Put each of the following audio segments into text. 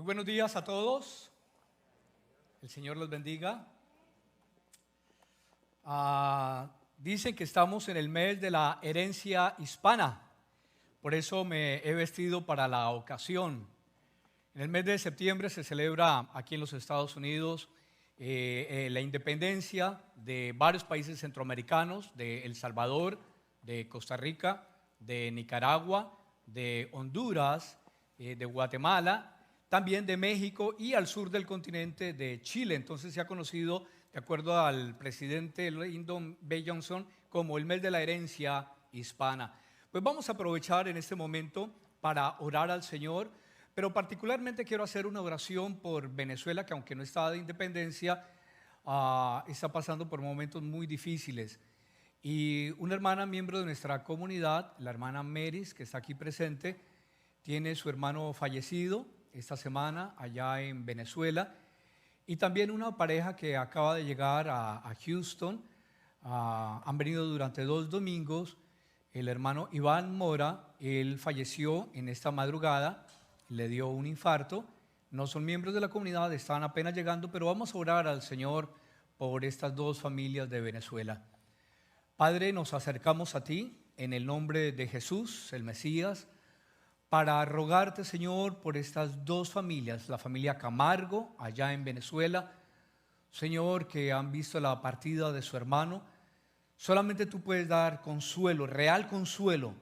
Muy buenos días a todos. El Señor los bendiga. Dicen que estamos en el mes de la herencia hispana. Por eso me he vestido para la ocasión. En el mes de septiembre se celebra aquí en los Estados Unidos la independencia de varios países centroamericanos, de El Salvador, de Costa Rica, de Nicaragua, de Honduras, de Guatemala, también de México y al sur del continente de Chile. Entonces se ha conocido, de acuerdo al presidente Lyndon B. Johnson, como el mes de la herencia hispana. Pues vamos a aprovechar en este momento para orar al Señor, pero particularmente quiero hacer una oración por Venezuela, que aunque no está de independencia, está pasando por momentos muy difíciles. Y una hermana miembro de nuestra comunidad, la hermana Meris, que está aquí presente, tiene su hermano fallecido esta semana allá en Venezuela, y también una pareja que acaba de llegar a Houston. Han venido durante 2 domingos. El hermano Iván Mora, él falleció en esta madrugada, le dio un infarto. No son miembros de la comunidad, están apenas llegando, pero vamos a orar al Señor por estas 2 familias de Venezuela. Padre, nos acercamos a ti en el nombre de Jesús, el Mesías, para rogarte, Señor, por estas 2 familias, la familia Camargo, allá en Venezuela, Señor, que han visto la partida de su hermano. Solamente tú puedes dar consuelo, real consuelo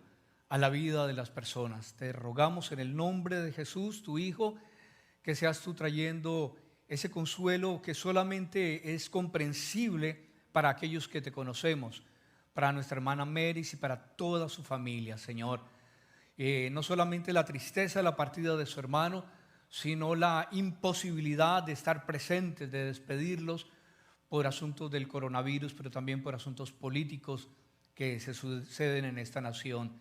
a la vida de las personas. Te rogamos en el nombre de Jesús, tu Hijo, que seas tú trayendo ese consuelo que solamente es comprensible para aquellos que te conocemos, para nuestra hermana Meris y para toda su familia, Señor. No solamente la tristeza de la partida de su hermano, sino la imposibilidad de estar presentes, de despedirlos por asuntos del coronavirus, pero también por asuntos políticos que se suceden en esta nación.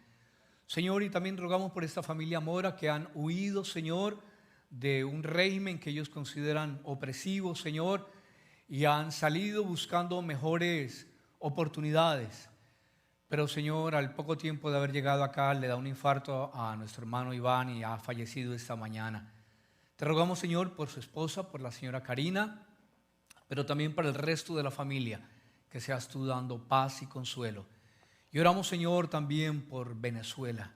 Señor, y también rogamos por esta familia Mora que han huido, Señor, de un régimen que ellos consideran opresivo, Señor, y han salido buscando mejores oportunidades. Pero, Señor, al poco tiempo de haber llegado acá, le da un infarto a nuestro hermano Iván y ha fallecido esta mañana. Te rogamos, Señor, por su esposa, por la señora Karina, pero también para el resto de la familia, que seas tú dando paz y consuelo. Y oramos, Señor, también por Venezuela,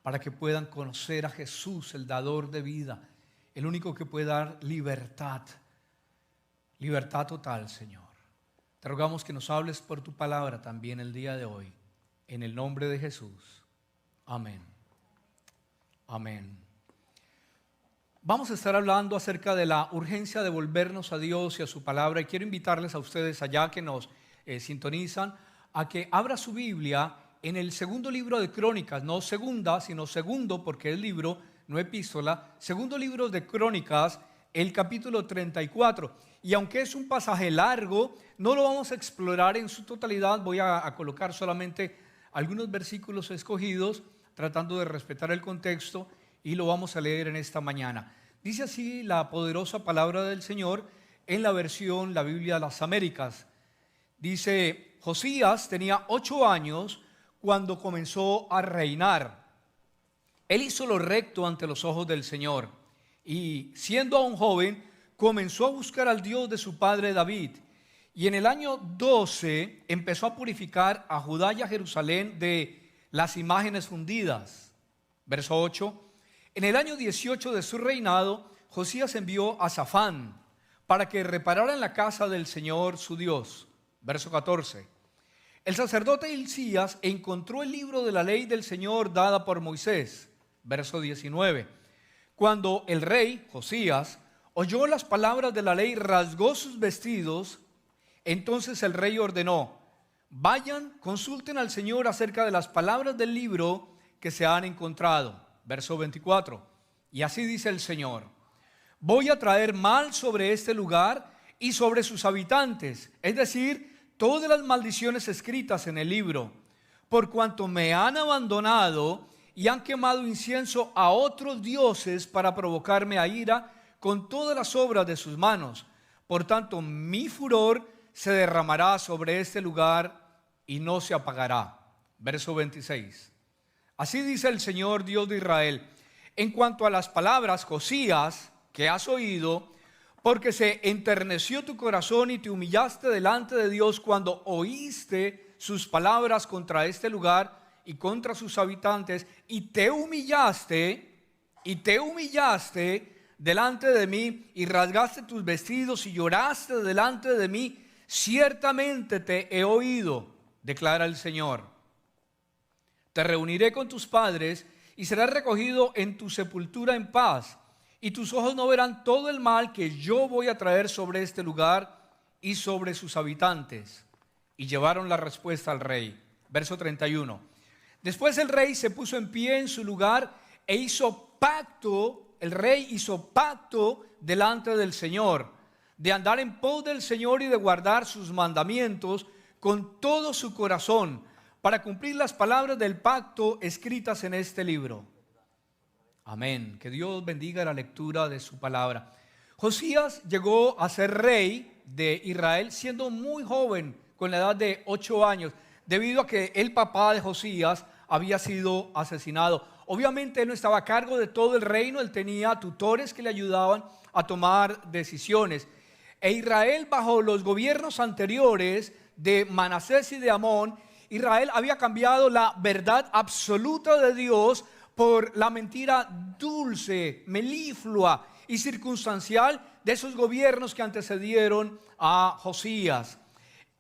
para que puedan conocer a Jesús, el dador de vida, el único que puede dar libertad total, Señor. Te rogamos que nos hables por tu palabra también el día de hoy. En el nombre de Jesús. Amén. Amén. Vamos a estar hablando acerca de la urgencia de volvernos a Dios y a su palabra. Y quiero invitarles a ustedes allá que nos sintonizan a que abra su Biblia en el segundo libro de Crónicas. No segunda, sino segundo, porque es libro, no epístola. Segundo libro de Crónicas, el capítulo 34. Y aunque es un pasaje largo, no lo vamos a explorar en su totalidad. Voy a colocar solamente algunos versículos escogidos, tratando de respetar el contexto, y lo vamos a leer en esta mañana. Dice así la poderosa palabra del Señor en la versión La Biblia de las Américas. Dice: Josías tenía 8 años cuando comenzó a reinar. Él hizo lo recto ante los ojos del Señor, y siendo aún joven, comenzó a buscar al Dios de su padre David. Y en el año 12 empezó a purificar a Judá y a Jerusalén de las imágenes fundidas. Verso 8. En el año 18 de su reinado, Josías envió a Safán para que reparara en la casa del Señor su Dios. Verso 14. El sacerdote Hilcías encontró el libro de la ley del Señor dada por Moisés. Verso 19. Cuando el rey Josías oyó las palabras de la ley, rasgó sus vestidos. Entonces el rey ordenó: vayan, consulten al Señor acerca de las palabras del libro que se han encontrado. Verso 24. Y así dice el Señor: voy a traer mal sobre este lugar y sobre sus habitantes, es decir, todas las maldiciones escritas en el libro, por cuanto me han abandonado y han quemado incienso a otros dioses para provocarme a ira con todas las obras de sus manos. Por tanto, mi furor se derramará sobre este lugar y no se apagará. Verso 26. Así dice el Señor Dios de Israel: en cuanto a las palabras, Josías que has oído, porque se enterneció tu corazón y te humillaste delante de Dios cuando oíste sus palabras contra este lugar y contra sus habitantes, y te humillaste delante de mí, y rasgaste tus vestidos y lloraste delante de mí. Ciertamente te he oído, declara el Señor. Te reuniré con tus padres y serás recogido en tu sepultura en paz, y tus ojos no verán todo el mal que yo voy a traer sobre este lugar y sobre sus habitantes. Y llevaron la respuesta al rey. Verso 31. Después el rey se puso en pie en su lugar e hizo pacto. El rey hizo pacto delante del Señor, de andar en pos del Señor y de guardar sus mandamientos con todo su corazón, para cumplir las palabras del pacto escritas en este libro. Amén. Que Dios bendiga la lectura de su palabra. Josías llegó a ser rey de Israel siendo muy joven, con la edad de 8 años, debido a que el papá de Josías había sido asesinado. Obviamente él no estaba a cargo de todo el reino, él tenía tutores que le ayudaban a tomar decisiones. E Israel, bajo los gobiernos anteriores de Manasés y de Amón, Israel había cambiado la verdad absoluta de Dios por la mentira dulce, meliflua y circunstancial de esos gobiernos que antecedieron a Josías.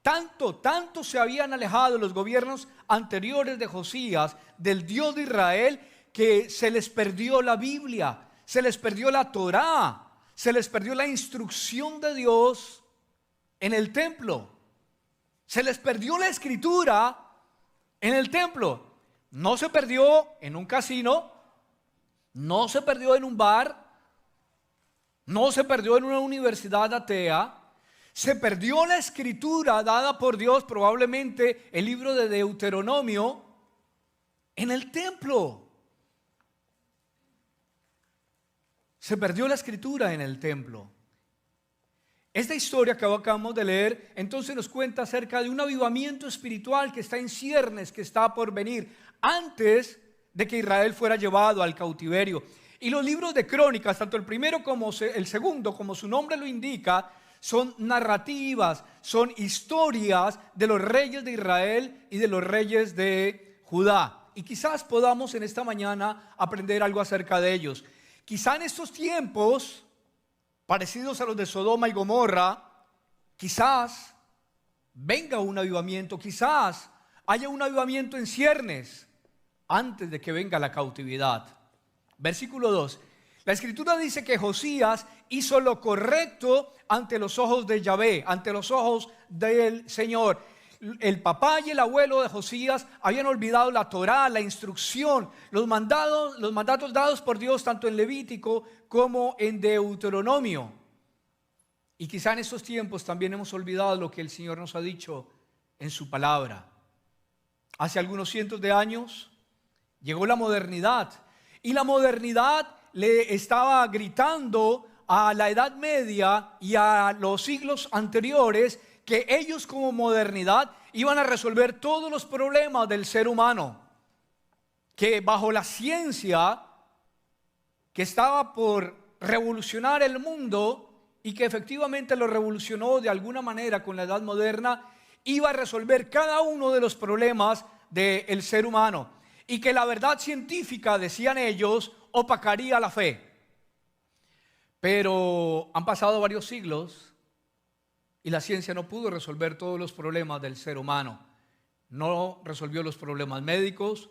Tanto se habían alejado los gobiernos anteriores de Josías del Dios de Israel, que se les perdió la Biblia, se les perdió la Torá, se les perdió la instrucción de Dios en el templo, se les perdió la escritura en el templo. No se perdió en un casino, no se perdió en un bar, no se perdió en una universidad atea. Se perdió la escritura dada por Dios, probablemente el libro de Deuteronomio, en el templo. Se perdió la escritura en el templo. Esta historia que acabamos de leer entonces nos cuenta acerca de un avivamiento espiritual que está en ciernes, que está por venir antes de que Israel fuera llevado al cautiverio. Y los libros de Crónicas, tanto el primero como el segundo, como su nombre lo indica, son narrativas, son historias de los reyes de Israel y de los reyes de Judá. Y quizás podamos en esta mañana aprender algo acerca de ellos. Quizá en estos tiempos, parecidos a los de Sodoma y Gomorra, quizás venga un avivamiento, quizás haya un avivamiento en ciernes antes de que venga la cautividad. Versículo 2. La escritura dice que Josías hizo lo correcto ante los ojos de Yahvé, ante los ojos del Señor. El papá y el abuelo de Josías habían olvidado la Torá, la instrucción, los mandatos dados por Dios tanto en Levítico como en Deuteronomio. Y quizá en estos tiempos también hemos olvidado lo que el Señor nos ha dicho en su palabra. Hace algunos cientos de años llegó la modernidad, y la modernidad le estaba gritando a la Edad Media y a los siglos anteriores que ellos como modernidad iban a resolver todos los problemas del ser humano, que bajo la ciencia que estaba por revolucionar el mundo y que efectivamente lo revolucionó de alguna manera con la Edad Moderna, iba a resolver cada uno de los problemas del ser humano, y que la verdad científica, decían ellos, opacaría la fe. Pero han pasado varios siglos y la ciencia no pudo resolver todos los problemas del ser humano. No resolvió los problemas médicos,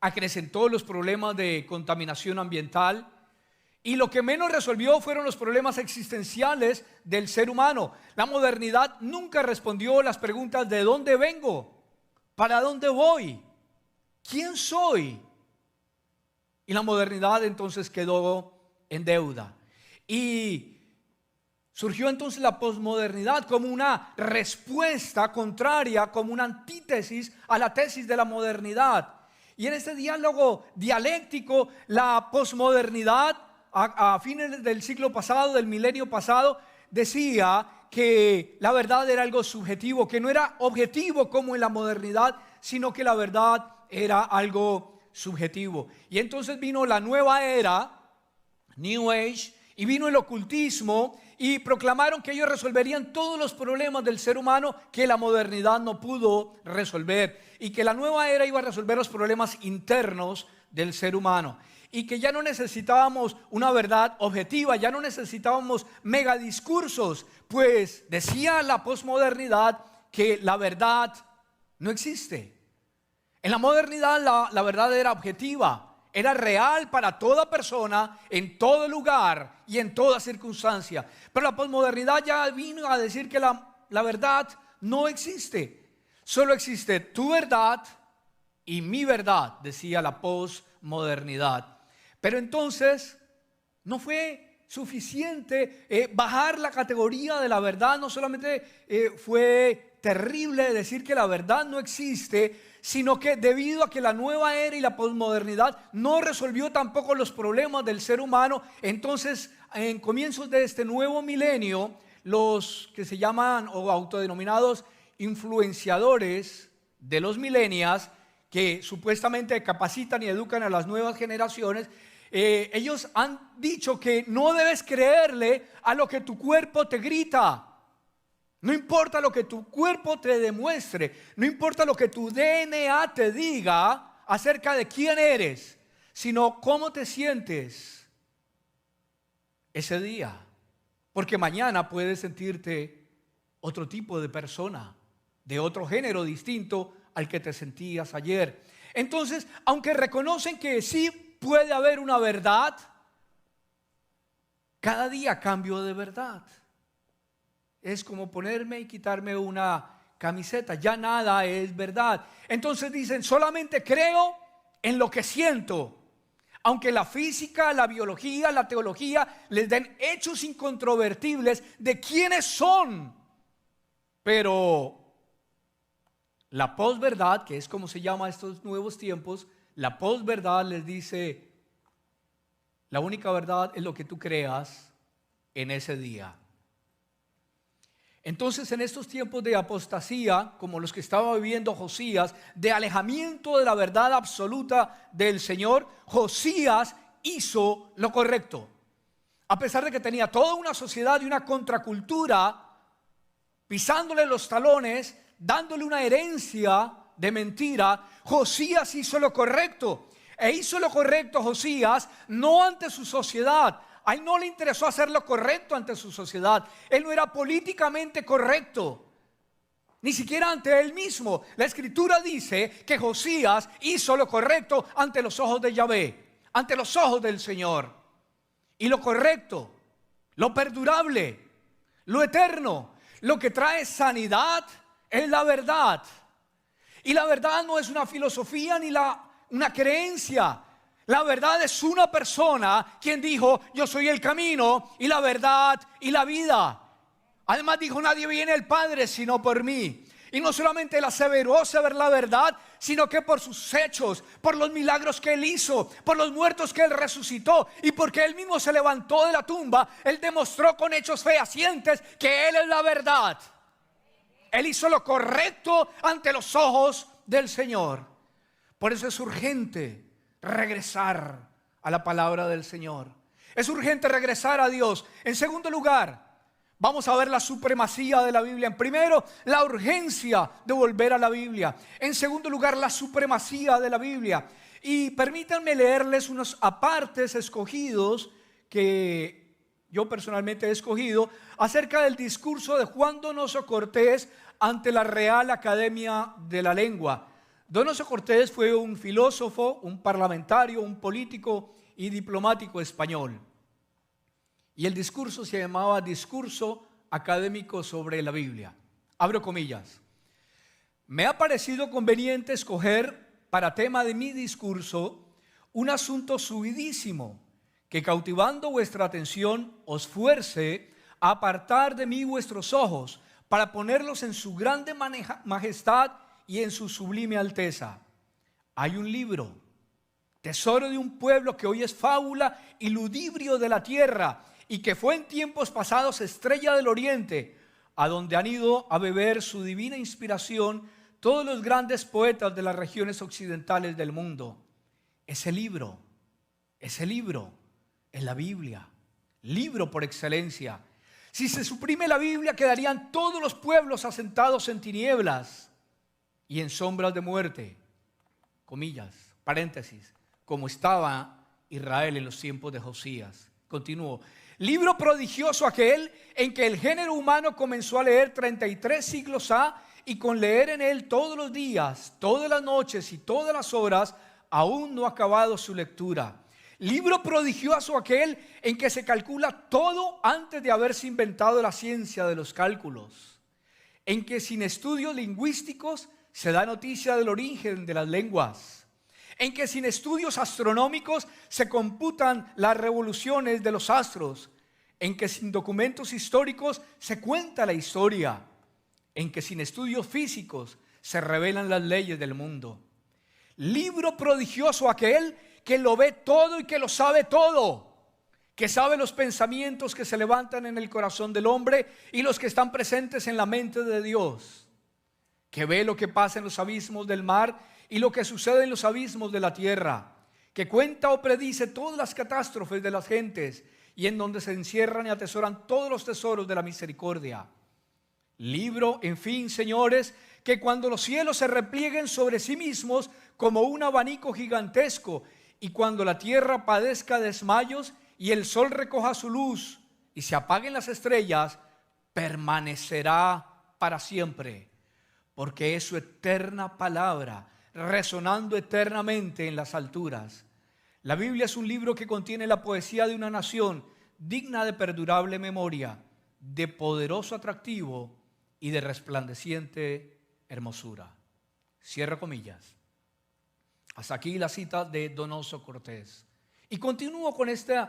acrecentó los problemas de contaminación ambiental, y lo que menos resolvió fueron los problemas existenciales del ser humano. La modernidad nunca respondió las preguntas de dónde vengo, para dónde voy, quién soy. Y la modernidad entonces quedó en deuda. Y surgió entonces la posmodernidad como una respuesta contraria, como una antítesis a la tesis de la modernidad. Y en este diálogo dialéctico, la posmodernidad a fines del siglo pasado, del milenio pasado, decía que la verdad era algo subjetivo, que no era objetivo como en la modernidad, sino que la verdad era algo subjetivo. Y entonces vino la nueva era, New Age, y vino el ocultismo y proclamaron que ellos resolverían todos los problemas del ser humano que la modernidad no pudo resolver, y que la nueva era iba a resolver los problemas internos del ser humano, y que ya no necesitábamos una verdad objetiva, ya no necesitábamos megadiscursos, pues decía la posmodernidad que la verdad no existe. En la modernidad la verdad era objetiva, era real para toda persona, en todo lugar y en toda circunstancia. Pero la posmodernidad ya vino a decir que la verdad no existe. Solo existe tu verdad y mi verdad, decía la posmodernidad. Pero entonces no fue suficiente bajar la categoría de la verdad. No solamente fue terrible decir que la verdad no existe, sino que debido a que la nueva era y la posmodernidad no resolvió tampoco los problemas del ser humano, entonces en comienzos de este nuevo milenio, los que se llaman o autodenominados influenciadores de los millennials, que supuestamente capacitan y educan a las nuevas generaciones, ellos han dicho que no debes creerle a lo que tu cuerpo te grita. No importa lo que tu cuerpo te demuestre, no importa lo que tu DNA te diga acerca de quién eres, sino cómo te sientes ese día. Porque mañana puedes sentirte otro tipo de persona, de otro género distinto al que te sentías ayer. Entonces, aunque reconocen que sí puede haber una verdad, cada día cambio de verdad. Es como ponerme y quitarme una camiseta, ya nada es verdad. Entonces dicen, solamente creo en lo que siento. Aunque la física, la biología, la teología les den hechos incontrovertibles de quiénes son. Pero la posverdad, que es como se llama estos nuevos tiempos, la posverdad les dice, la única verdad es lo que tú creas en ese día. Entonces, en estos tiempos de apostasía, como los que estaba viviendo Josías, de alejamiento de la verdad absoluta del Señor, Josías hizo lo correcto. A pesar de que tenía toda una sociedad y una contracultura pisándole los talones, dándole una herencia de mentira, Josías hizo lo correcto. E hizo lo correcto Josías no ante su sociedad. A él no le interesó hacer lo correcto ante su sociedad. Él no era políticamente correcto, ni siquiera ante él mismo. La escritura dice que Josías hizo lo correcto ante los ojos de Yahvé, ante los ojos del Señor. Y lo correcto, lo perdurable, lo eterno, lo que trae sanidad es la verdad. Y la verdad no es una filosofía ni una creencia. La verdad es una persona quien dijo, yo soy el camino y la verdad y la vida. Además dijo, nadie viene al Padre sino por mí. Y no solamente él aseveró saber la verdad, sino que por sus hechos, por los milagros que él hizo, por los muertos que él resucitó y porque él mismo se levantó de la tumba, él demostró con hechos fehacientes que él es la verdad. Él hizo lo correcto ante los ojos del Señor. Por eso es urgente regresar a la palabra del Señor. Es urgente regresar a Dios. En segundo lugar, vamos a ver la supremacía de la Biblia. En primero, la urgencia de volver a la Biblia. En segundo lugar, la supremacía de la Biblia. Y permítanme leerles unos apartes escogidos que yo personalmente he escogido acerca del discurso de Juan Donoso Cortés ante la Real Academia de la Lengua. Donoso Cortés fue un filósofo, un parlamentario, un político y diplomático español. Y el discurso se llamaba Discurso Académico sobre la Biblia. Abro comillas. Me ha parecido conveniente escoger para tema de mi discurso un asunto subidísimo que, cautivando vuestra atención, os fuerce a apartar de mí vuestros ojos para ponerlos en su grande majestad y en su sublime alteza. Hay un libro, tesoro de un pueblo que hoy es fábula y ludibrio de la tierra, y que fue en tiempos pasados estrella del oriente, a donde han ido a beber su divina inspiración todos los grandes poetas de las regiones occidentales del mundo. Ese libro es la Biblia, libro por excelencia. Si se suprime la Biblia, quedarían todos los pueblos asentados en tinieblas y en sombras de muerte, comillas, paréntesis, como estaba Israel en los tiempos de Josías. Continúo. Libro prodigioso aquel en que el género humano comenzó a leer 33 siglos ha, y con leer en él todos los días, todas las noches y todas las horas, aún no ha acabado su lectura. Libro prodigioso aquel en que se calcula todo antes de haberse inventado la ciencia de los cálculos, en que sin estudios lingüísticos se da noticia del origen de las lenguas, en que sin estudios astronómicos se computan las revoluciones de los astros, en que sin documentos históricos se cuenta la historia, en que sin estudios físicos se revelan las leyes del mundo. Libro prodigioso aquel que lo ve todo y que lo sabe todo, que sabe los pensamientos que se levantan en el corazón del hombre y los que están presentes en la mente de Dios, que ve lo que pasa en los abismos del mar y lo que sucede en los abismos de la tierra, que cuenta o predice todas las catástrofes de las gentes y en donde se encierran y atesoran todos los tesoros de la misericordia. Libro, en fin, señores, que cuando los cielos se replieguen sobre sí mismos como un abanico gigantesco, y cuando la tierra padezca desmayos y el sol recoja su luz y se apaguen las estrellas, permanecerá para siempre, porque es su eterna palabra, resonando eternamente en las alturas. La Biblia es un libro que contiene la poesía de una nación digna de perdurable memoria, de poderoso atractivo y de resplandeciente hermosura. Cierro comillas. Hasta aquí la cita de Donoso Cortés. Y continúo con este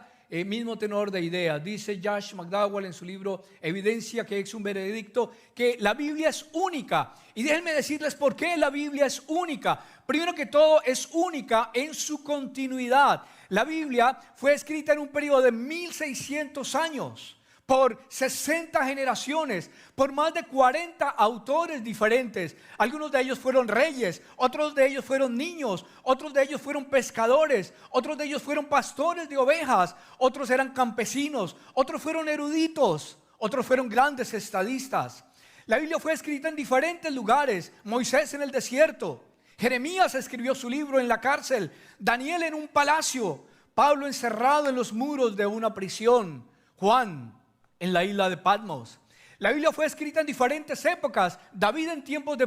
mismo tenor de ideas. Dice Josh McDowell en su libro Evidencia que es un veredicto, que la Biblia es única. Y déjenme decirles por qué la Biblia es única. Primero que todo, es única en su continuidad. La Biblia fue escrita en un periodo de 1600 años. Por 60 generaciones, por más de 40 autores diferentes. Algunos de ellos fueron reyes, otros de ellos fueron niños, otros de ellos fueron pescadores, otros de ellos fueron pastores de ovejas, otros eran campesinos, otros fueron eruditos, otros fueron grandes estadistas. La Biblia fue escrita en diferentes lugares. Moisés en el desierto, Jeremías escribió su libro en la cárcel, Daniel en un palacio, Pablo encerrado en los muros de una prisión, Juan en la isla de Patmos. La Biblia fue escrita en diferentes épocas. David en tiempos de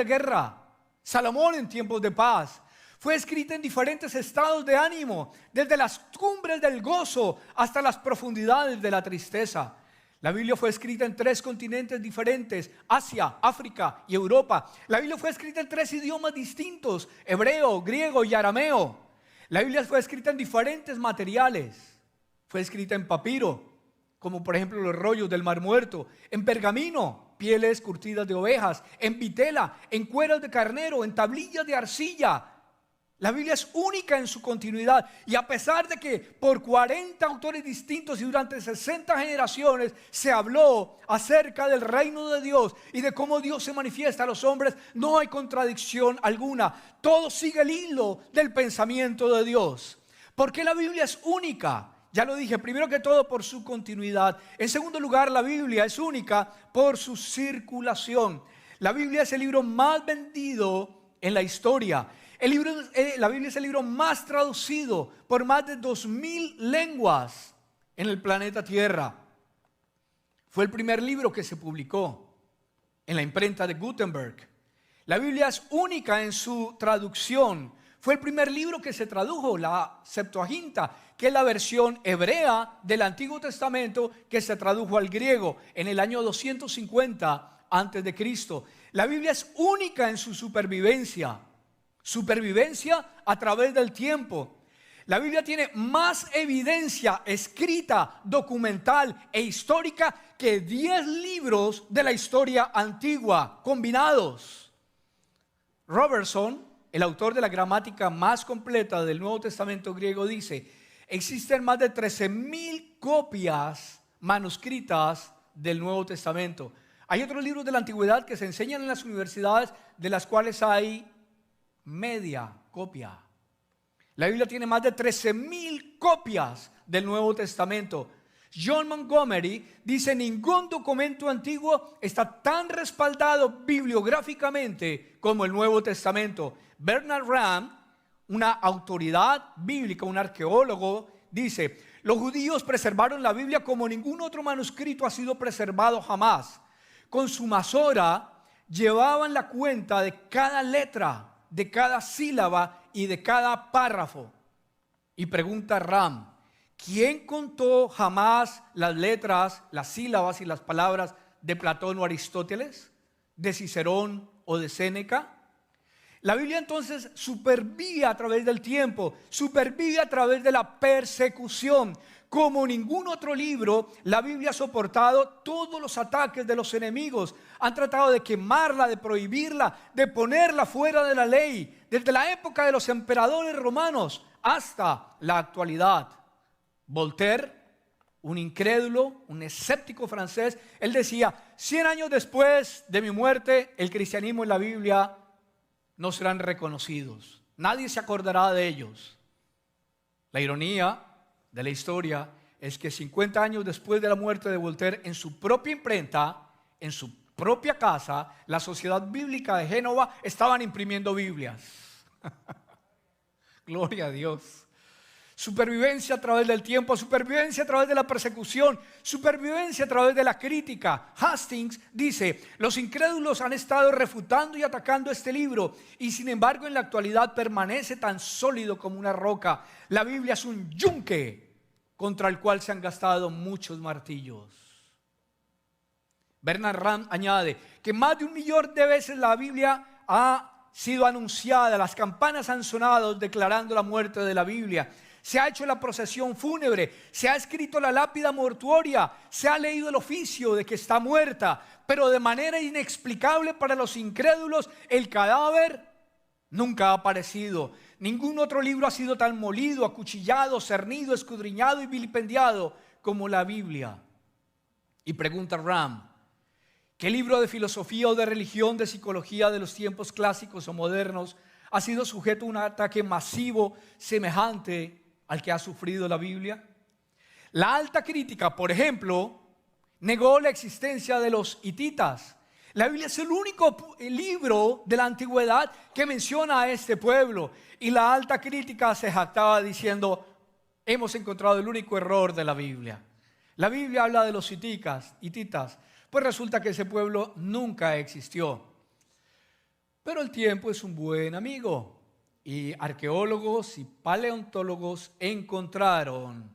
guerra. Salomón en tiempos de paz. Fue escrita en diferentes estados de ánimo, desde las cumbres del gozo hasta las profundidades de la tristeza. La Biblia fue escrita en 3 continentes diferentes: Asia, África y Europa. La Biblia fue escrita en 3 idiomas distintos: hebreo, griego y arameo. La Biblia fue escrita en diferentes materiales. Fue escrita en papiro, como por ejemplo los rollos del Mar Muerto; en pergamino, pieles curtidas de ovejas; en vitela, en cueros de carnero; en tablillas de arcilla. La Biblia es única en su continuidad, y a pesar de que por 40 autores distintos y durante 60 generaciones se habló acerca del reino de Dios y de cómo Dios se manifiesta a los hombres, no hay contradicción alguna. Todo sigue el hilo del pensamiento de Dios. ¿Por qué la Biblia es única? Ya lo dije, primero que todo por su continuidad. En segundo lugar, la Biblia es única por su circulación. La Biblia es el libro más vendido en la historia. La Biblia es el libro más traducido por más de 2000 lenguas en el planeta Tierra. Fue el primer libro que se publicó en la imprenta de Gutenberg. La Biblia es única en su traducción. Fue el primer libro que se tradujo, la Septuaginta, que es la versión hebrea del Antiguo Testamento que se tradujo al griego en el año 250 antes de Cristo. La Biblia es única en su supervivencia a través del tiempo. La Biblia tiene más evidencia escrita, documental e histórica que 10 libros de la historia antigua combinados. Robertson, el autor de la gramática más completa del Nuevo Testamento griego, dice: existen más de 13,000 copias manuscritas del Nuevo Testamento. Hay otros libros de la antigüedad que se enseñan en las universidades, de las cuales hay media copia. La Biblia tiene más de 13,000 copias del Nuevo Testamento. John Montgomery dice: ningún documento antiguo está tan respaldado bibliográficamente como el Nuevo Testamento. Bernard Ramm, una autoridad bíblica, un arqueólogo, dice: los judíos preservaron la Biblia como ningún otro manuscrito ha sido preservado jamás. Con su masora llevaban la cuenta de cada letra, de cada sílaba y de cada párrafo. Y pregunta Ramm: ¿quién contó jamás las letras, las sílabas y las palabras de Platón o Aristóteles, de Cicerón o de Séneca? La Biblia entonces supervive a través del tiempo, supervive a través de la persecución. Como ningún otro libro, la Biblia ha soportado todos los ataques de los enemigos. Han tratado de quemarla, de prohibirla, de ponerla fuera de la ley, desde la época de los emperadores romanos hasta la actualidad. Voltaire, un incrédulo, un escéptico francés, él decía: 100 años después de mi muerte, el cristianismo y la Biblia no serán reconocidos. Nadie se acordará de ellos. La ironía de la historia es que 50 años después de la muerte de Voltaire, en su propia imprenta, en su propia casa, la Sociedad Bíblica de Génova estaban imprimiendo Biblias. Gloria a Dios. Supervivencia a través del tiempo, supervivencia a través de la persecución, supervivencia a través de la crítica. Hastings dice: los incrédulos han estado refutando y atacando este libro, y sin embargo en la actualidad permanece tan sólido como una roca. La Biblia es un yunque contra el cual se han gastado muchos martillos. Bernard Ramm añade que más de 1 millón de veces la Biblia ha sido anunciada, las campanas han sonado declarando la muerte de la Biblia. Se ha hecho la procesión fúnebre, se ha escrito la lápida mortuoria, se ha leído el oficio de que está muerta, pero de manera inexplicable para los incrédulos, el cadáver nunca ha aparecido. Ningún otro libro ha sido tan molido, acuchillado, cernido, escudriñado y vilipendiado como la Biblia. Y pregunta Ramm: ¿qué libro de filosofía o de religión, de psicología de los tiempos clásicos o modernos ha sido sujeto a un ataque masivo semejante al que ha sufrido la Biblia? La alta crítica, por ejemplo, negó la existencia de los hititas. La Biblia es el único libro de la antigüedad que menciona a este pueblo, y la alta crítica se jactaba diciendo: hemos encontrado el único error de la Biblia. La Biblia habla de los hititas, pues resulta que ese pueblo nunca existió. Pero el tiempo es un buen amigo, y arqueólogos y paleontólogos encontraron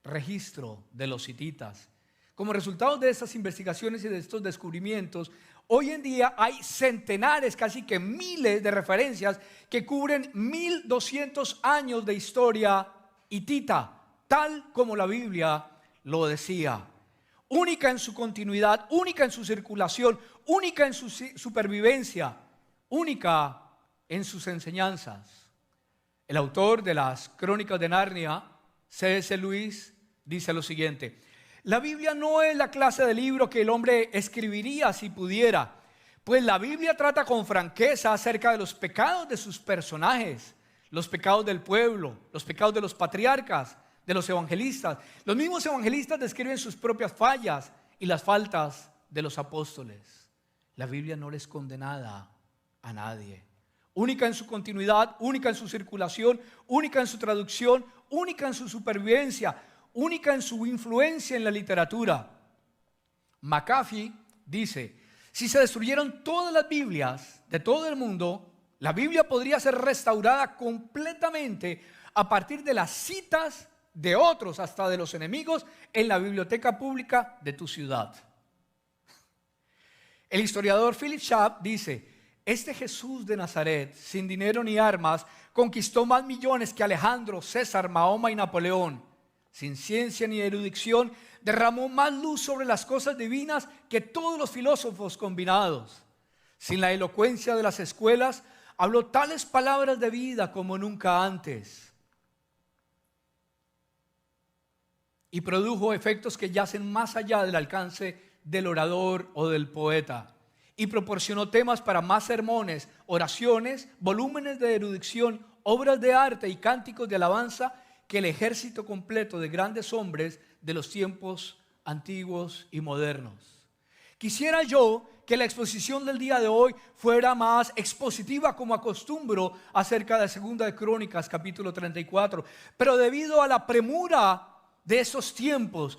registro de los hititas. Como resultado de estas investigaciones y de estos descubrimientos, hoy en día hay centenares, casi que miles de referencias que cubren 1200 años de historia hitita, tal como la Biblia lo decía. Única en su continuidad, única en su circulación, única en su supervivencia, única en sus enseñanzas. El autor de las Crónicas de Narnia, C.S. Lewis, dice lo siguiente: la Biblia no es la clase de libro que el hombre escribiría si pudiera, pues la Biblia trata con franqueza acerca de los pecados de sus personajes, los pecados del pueblo, los pecados de los patriarcas, de los evangelistas. Los mismos evangelistas describen sus propias fallas y las faltas de los apóstoles. La Biblia no le esconde nada a nadie. Única en su continuidad, única en su circulación, única en su traducción, única en su supervivencia, única en su influencia en la literatura. McAfee dice: si se destruyeron todas las Biblias de todo el mundo, la Biblia podría ser restaurada completamente a partir de las citas de otros, hasta de los enemigos, en la biblioteca pública de tu ciudad. El historiador Philip Schaff dice: este Jesús de Nazaret, sin dinero ni armas, conquistó más millones que Alejandro, César, Mahoma y Napoleón. Sin ciencia ni erudición, derramó más luz sobre las cosas divinas que todos los filósofos combinados. Sin la elocuencia de las escuelas, habló tales palabras de vida como nunca antes. Y produjo efectos que yacen más allá del alcance del orador o del poeta. Y proporcionó temas para más sermones, oraciones, volúmenes de erudición, obras de arte y cánticos de alabanza que el ejército completo de grandes hombres de los tiempos antiguos y modernos. Quisiera yo que la exposición del día de hoy fuera más expositiva, como acostumbro acerca de 2 de Crónicas capítulo 34, pero debido a la premura de esos tiempos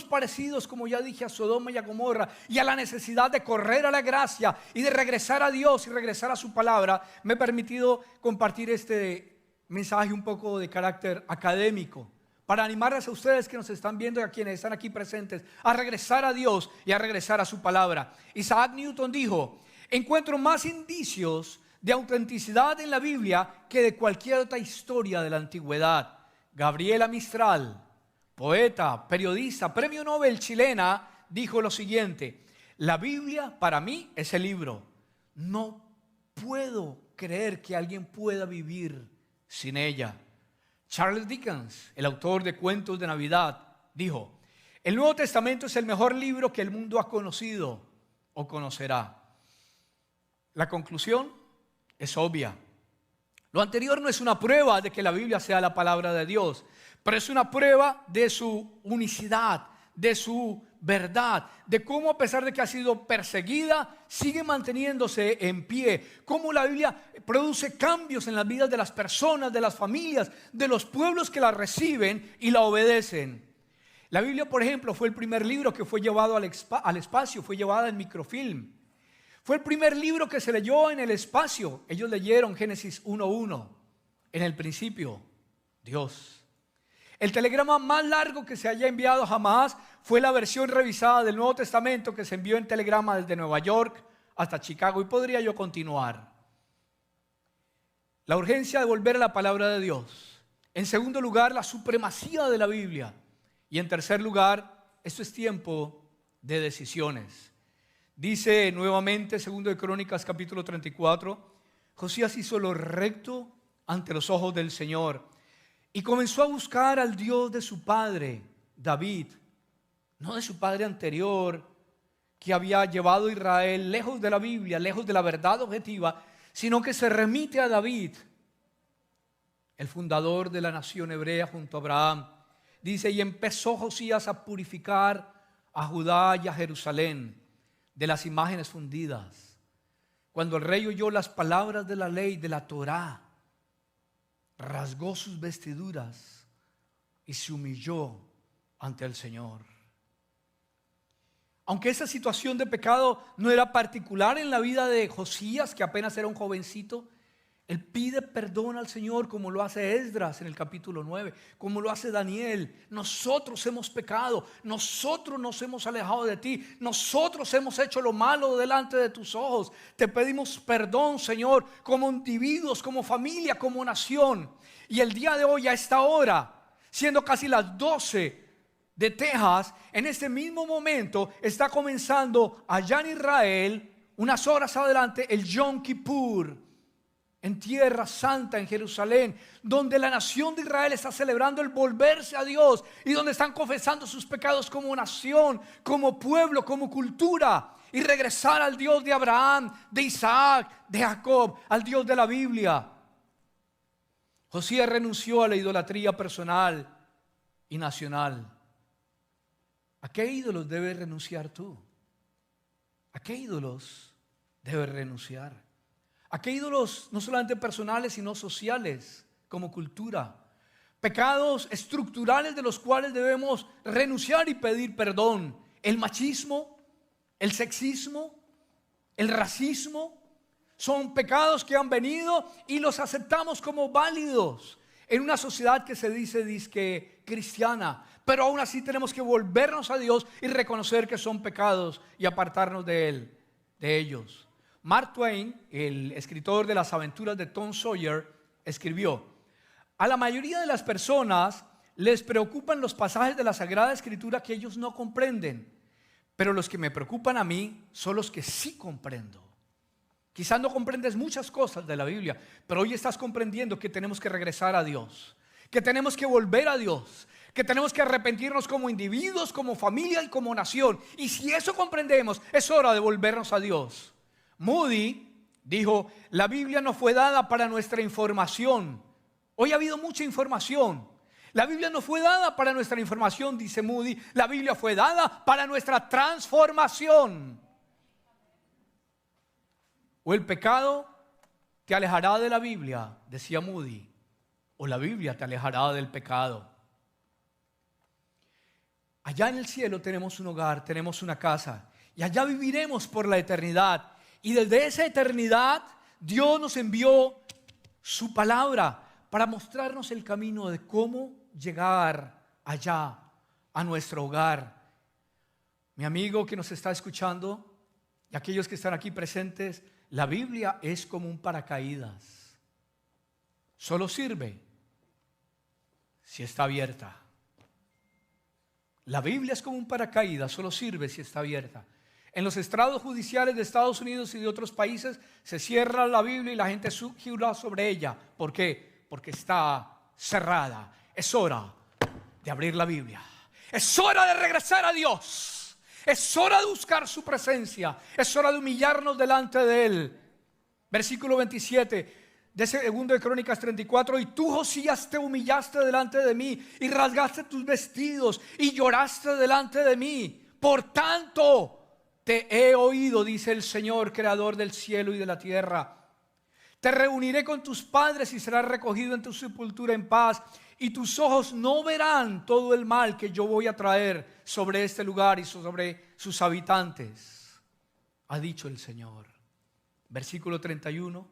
parecidos, como ya dije, a Sodoma y a Gomorra, y a la necesidad de correr a la gracia y de regresar a Dios y regresar a su palabra, me he permitido compartir este mensaje un poco de carácter académico, para animarles a ustedes que nos están viendo y a quienes están aquí presentes a regresar a Dios y a regresar a su palabra. Isaac Newton dijo: encuentro más indicios de autenticidad en la Biblia que de cualquier otra historia de la antigüedad. Gabriela Mistral, poeta, periodista, premio Nobel chilena, dijo lo siguiente: la Biblia para mí es el libro. No puedo creer que alguien pueda vivir sin ella. Charles Dickens, el autor de Cuentos de Navidad, dijo: el Nuevo Testamento es el mejor libro que el mundo ha conocido o conocerá. La conclusión es obvia. Lo anterior no es una prueba de que la Biblia sea la palabra de Dios, pero es una prueba de su unicidad, de su verdad, de cómo, a pesar de que ha sido perseguida, sigue manteniéndose en pie, cómo la Biblia produce cambios en las vidas de las personas, de las familias, de los pueblos que la reciben y la obedecen. La Biblia, por ejemplo, fue el primer libro que fue llevado al espacio, fue llevada en microfilm. Fue el primer libro que se leyó en el espacio. Ellos leyeron Génesis 1:1. En el principio, Dios. El telegrama más largo que se haya enviado jamás fue la versión revisada del Nuevo Testamento, que se envió en telegrama desde Nueva York hasta Chicago, y podría yo continuar. La urgencia de volver a la palabra de Dios. En segundo lugar, la supremacía de la Biblia. Y en tercer lugar, esto es tiempo de decisiones. Dice nuevamente 2 de Crónicas capítulo 34: Josías hizo lo recto ante los ojos del Señor y comenzó a buscar al Dios de su padre David, no de su padre anterior, que había llevado a Israel lejos de la Biblia, lejos de la verdad objetiva, sino que se remite a David, el fundador de la nación hebrea junto a Abraham. Dice: y empezó Josías a purificar a Judá y a Jerusalén de las imágenes fundidas. Cuando el rey oyó las palabras de la ley, de la Torá, rasgó sus vestiduras y se humilló ante el Señor. Aunque esa situación de pecado no era particular en la vida de Josías, que apenas era un jovencito, él pide perdón al Señor, como lo hace Esdras en el capítulo 9, como lo hace Daniel. Nosotros hemos pecado, nosotros nos hemos alejado de ti, nosotros hemos hecho lo malo delante de tus ojos. Te pedimos perdón, Señor, como individuos, como familia, como nación. Y el día de hoy, a esta hora, siendo casi las 12 de Texas, en este mismo momento está comenzando allá en Israel, unas horas adelante, el Yom Kippur, en Tierra Santa, en Jerusalén, donde la nación de Israel está celebrando el volverse a Dios y donde están confesando sus pecados como nación, como pueblo, como cultura, y regresar al Dios de Abraham, de Isaac, de Jacob, al Dios de la Biblia. Josías renunció a la idolatría personal y nacional. ¿A qué ídolos debes renunciar tú? ¿A qué ídolos debes renunciar? ¿A qué ídolos no solamente personales sino sociales, como cultura? Pecados estructurales de los cuales debemos renunciar y pedir perdón. El machismo, el sexismo, el racismo son pecados que han venido y los aceptamos como válidos en una sociedad que se dice cristiana, pero aún así tenemos que volvernos a Dios y reconocer que son pecados y apartarnos de ellos. Mark Twain, el escritor de las aventuras de Tom Sawyer, escribió: a la mayoría de las personas les preocupan los pasajes de la Sagrada Escritura que ellos no comprenden, pero los que me preocupan a mí son los que sí comprendo. Quizás no comprendes muchas cosas de la Biblia, pero hoy estás comprendiendo que tenemos que regresar a Dios, que tenemos que volver a Dios, que tenemos que arrepentirnos como individuos, como familia y como nación. Y si eso comprendemos, es hora de volvernos a Dios. Moody Dijo, la Biblia no fue dada para nuestra información. Hoy ha habido mucha información. La Biblia no fue dada para nuestra información, dice Moody. La Biblia fue dada para nuestra transformación. O el pecado te alejará de la Biblia, decía Moody, o la Biblia te alejará del pecado. Allá en el cielo tenemos un hogar, tenemos una casa, y allá viviremos por la eternidad. Y desde esa eternidad Dios nos envió su palabra para mostrarnos el camino de cómo llegar allá, a nuestro hogar. Mi amigo que nos está escuchando y aquellos que están aquí presentes, la Biblia es como un paracaídas. Solo sirve si está abierta. La Biblia es como un paracaídas, solo sirve si está abierta. En los estrados judiciales de Estados Unidos y de otros países se cierra la Biblia y la gente jura sobre ella. ¿Por qué? Porque está cerrada. Es hora de abrir la Biblia. Es hora de regresar a Dios. Es hora de buscar su presencia. Es hora de humillarnos delante de Él. Versículo 27 de 2 de Crónicas 34. Y tú, Josías, te humillaste delante de mí y rasgaste tus vestidos y lloraste delante de mí. Por tanto, te he oído, dice el Señor, creador del cielo y de la tierra. Te reuniré con tus padres y serás recogido en tu sepultura en paz. Y tus ojos no verán todo el mal que yo voy a traer sobre este lugar y sobre sus habitantes, ha dicho el Señor. Versículo 31.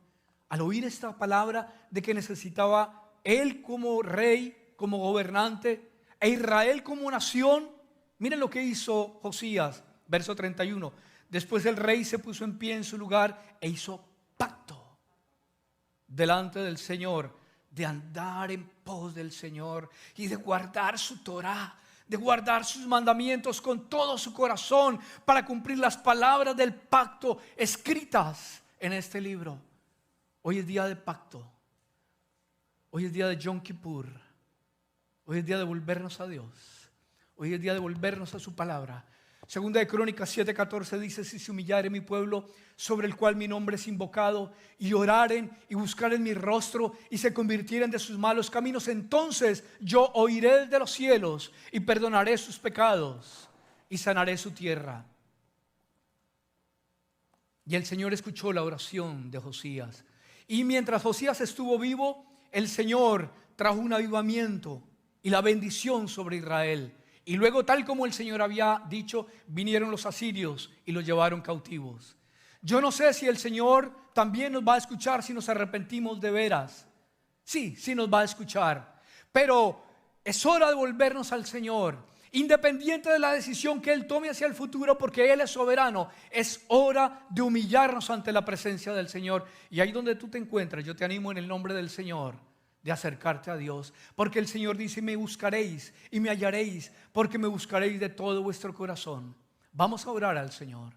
Al oír esta palabra de que necesitaba Él como rey, como gobernante, e Israel como nación, miren lo que hizo Josías. Verso 31. Después el rey se puso en pie en su lugar e hizo pacto delante del Señor, de andar en pos del Señor y de guardar su Torá, de guardar sus mandamientos con todo su corazón para cumplir las palabras del pacto escritas en este libro. Hoy es día de pacto. Hoy es día de Yom Kippur. Hoy es día de volvernos a Dios. Hoy es día de volvernos a su palabra. Segunda de Crónicas 7:14 dice: si se humillare mi pueblo, sobre el cual mi nombre es invocado, y oraren y buscaren mi rostro y se convirtieren de sus malos caminos, entonces yo oiré desde los cielos y perdonaré sus pecados y sanaré su tierra. Y el Señor escuchó la oración de Josías. Y mientras Josías estuvo vivo, el Señor trajo un avivamiento y la bendición sobre Israel. Y luego, tal como el Señor había dicho, vinieron los asirios y los llevaron cautivos. Yo no sé si el Señor también nos va a escuchar si nos arrepentimos de veras. Sí, sí nos va a escuchar. Pero es hora de volvernos al Señor, independiente de la decisión que Él tome hacia el futuro, porque Él es soberano. Es hora de humillarnos ante la presencia del Señor. Y ahí donde tú te encuentras, yo te animo en el nombre del Señor de acercarte a Dios, porque el Señor dice: me buscaréis y me hallaréis, porque me buscaréis de todo vuestro corazón. Vamos a orar al Señor.